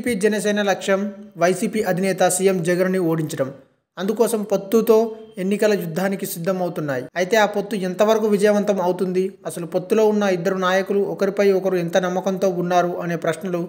TDP Janasena లక్ష్యం YCP అధినేత CM జగన్ని ఓడించడం. అందుకోసం పొత్తుతో ఎన్నికల యుద్ధానికి సిద్ధమవుతున్నాయి. అయితే ఆ పొత్తు ఎంతవరకు విజయవంతం అవుతుంది, అసలు పొత్తులో ఉన్న ఇద్దరు నాయకులు ఒకరిపై ఒకరు ఎంత నమ్మకంతో ఉన్నారు అనే ప్రశ్నలు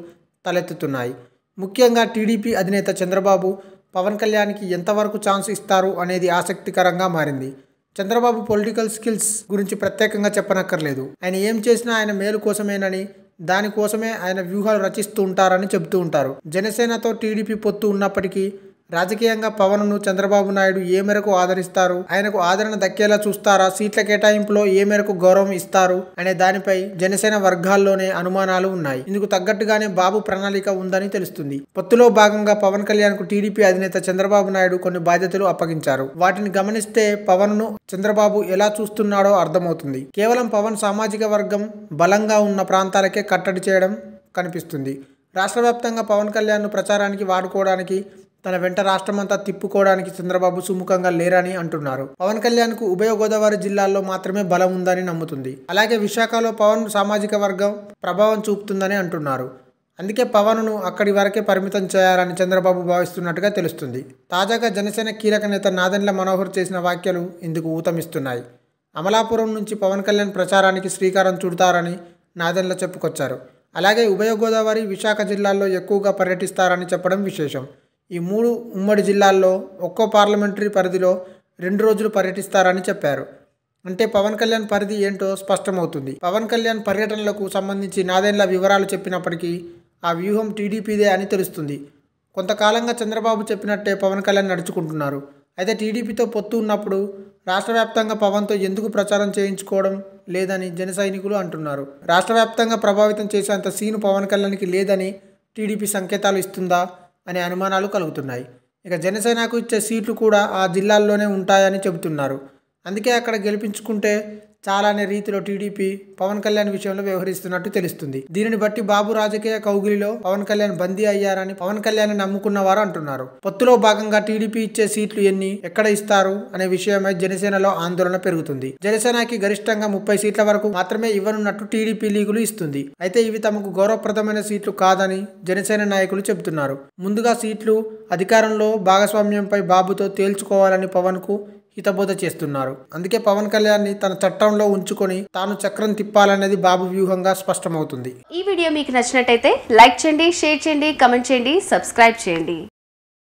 తలెత్తుతున్నాయి. ముఖ్యంగా టీడీపీ అధినేత చంద్రబాబు పవన్ కళ్యాణ్కి ఎంతవరకు ఛాన్స్ ఇస్తారు అనేది ఆసక్తికరంగా మారింది. చంద్రబాబు పొలిటికల్ స్కిల్స్ గురించి ప్రత్యేకంగా చెప్పనక్కర్లేదు. ఆయన ఏం చేసినా ఆయన మేలు కోసమేనని, దానికోసమే ఆయన వ్యూహాలు రచిస్తూ ఉంటారని చెబుతూ ఉంటారు. జనసేనతో టీడీపీ పొత్తు ఉన్నప్పటికీ రాజకీయంగా పవన్ను చంద్రబాబు నాయుడు ఏ మేరకు ఆదరిస్తారు, ఆయనకు ఆదరణ దక్కేలా చూస్తారా, సీట్ల కేటాయింపులో ఏ మేరకు గౌరవం ఇస్తారు అనే దానిపై జనసేన వర్గాల్లోనే అనుమానాలు ఉన్నాయి. ఇందుకు తగ్గట్టుగానే బాబు ప్రణాళిక ఉందని తెలుస్తుంది. పొత్తులో భాగంగా పవన్ కళ్యాణ్ కు టీడీపీ అధినేత చంద్రబాబు నాయుడు కొన్ని బాధ్యతలు అప్పగించారు. వాటిని గమనిస్తే పవన్ను చంద్రబాబు ఎలా చూస్తున్నాడో అర్థమవుతుంది. కేవలం పవన్ సామాజిక వర్గం బలంగా ఉన్న ప్రాంతాలకే కట్టడి చేయడం కనిపిస్తుంది. రాష్ట్ర వ్యాప్తంగా పవన్ కళ్యాణ్ను ప్రచారానికి వాడుకోవడానికి, తన వెంట రాష్ట్రమంతా తిప్పుకోవడానికి చంద్రబాబు సుముఖంగా లేరని అంటున్నారు. పవన్ కళ్యాణ్కు ఉభయ గోదావరి జిల్లాల్లో మాత్రమే బలం ఉందని నమ్ముతుంది. అలాగే విశాఖలో పవన్ సామాజిక వర్గం ప్రభావం చూపుతుందని అంటున్నారు. అందుకే పవన్ను అక్కడి వరకే పరిమితం చేయాలని చంద్రబాబు భావిస్తున్నట్టుగా తెలుస్తుంది. తాజాగా జనసేన కీలక నేత నాదెండ్ల మనోహర్ చేసిన వ్యాఖ్యలు ఇందుకు ఊతమిస్తున్నాయి. అమలాపురం నుంచి పవన్ కళ్యాణ్ ప్రచారానికి శ్రీకారం చుడతారని నాదెండ్ల చెప్పుకొచ్చారు. అలాగే ఉభయ గోదావరి, విశాఖ జిల్లాల్లో ఎక్కువగా పర్యటిస్తారని చెప్పడం విశేషం. ఈ 3 ఉమ్మడి జిల్లాల్లో ఒక్కో పార్లమెంటరీ పరిధిలో 2 రోజులు పర్యటిస్తారని చెప్పారు. అంటే పవన్ కళ్యాణ్ పరిధి ఏంటో స్పష్టమవుతుంది. పవన్ కళ్యాణ్ పర్యటనలకు సంబంధించి నాదెండ్ల వివరాలు చెప్పినప్పటికీ ఆ వ్యూహం టీడీపీదే అని తెలుస్తుంది. కొంతకాలంగా చంద్రబాబు చెప్పినట్టే పవన్ కళ్యాణ్ నడుచుకుంటున్నారు. అయితే టీడీపీతో పొత్తు ఉన్నప్పుడు రాష్ట్ర వ్యాప్తంగా పవన్తో ఎందుకు ప్రచారం చేయించుకోవడం లేదని జన సైనికులు అంటున్నారు. రాష్ట్ర వ్యాప్తంగా ప్రభావితం చేసేంత సీను పవన్ కళ్యాణ్కి లేదని టీడీపీ సంకేతాలు ఇస్తుందా అనే అనుమానాలు కలుగుతున్నాయి. ఇక జనసేనకు ఇచ్చే సీట్లు కూడా ఆ జిల్లాల్లోనే ఉంటాయని చెబుతున్నారు. అందుకే అక్కడ గెలిపించుకుంటే చాలానే రీతిలో టీడీపీ పవన్ కళ్యాణ్ విషయంలో వ్యవహరిస్తున్నట్టు తెలుస్తుంది. దీనిని బట్టి బాబు రాజకీయ కౌగిలిలో పవన్ కళ్యాణ్ బందీ అయ్యారని పవన్ కళ్యాణ్ నమ్ముకున్నవారు అంటున్నారు. పొత్తులో భాగంగా టీడీపీ ఇచ్చే సీట్లు ఎన్ని, ఎక్కడ ఇస్తారు అనే విషయమై జనసేనలో ఆందోళన పెరుగుతుంది. జనసేనకి గరిష్టంగా 30 సీట్ల వరకు మాత్రమే ఇవ్వనున్నట్టు టీడీపీ లీగులు ఇస్తుంది. అయితే ఇవి తమకు గౌరవప్రదమైన సీట్లు కాదని జనసేన నాయకులు చెబుతున్నారు. ముందుగా సీట్లు, అధికారంలో భాగస్వామ్యంపై బాబుతో తేల్చుకోవాలని పవన్ కు హితబోధ చేస్తున్నారు. అందుకే పవన్ కళ్యాణ్ ని తన చట్టంలో ఉంచుకొని తాను చక్రం తిప్పాలనేది బాబు వ్యూహంగా స్పష్టమవుతుంది. ఈ వీడియో మీకు నచ్చినట్టయితే లైక్ చేయండి, షేర్ చేయండి, కమెంట్ చేయండి, సబ్స్క్రైబ్ చేయండి.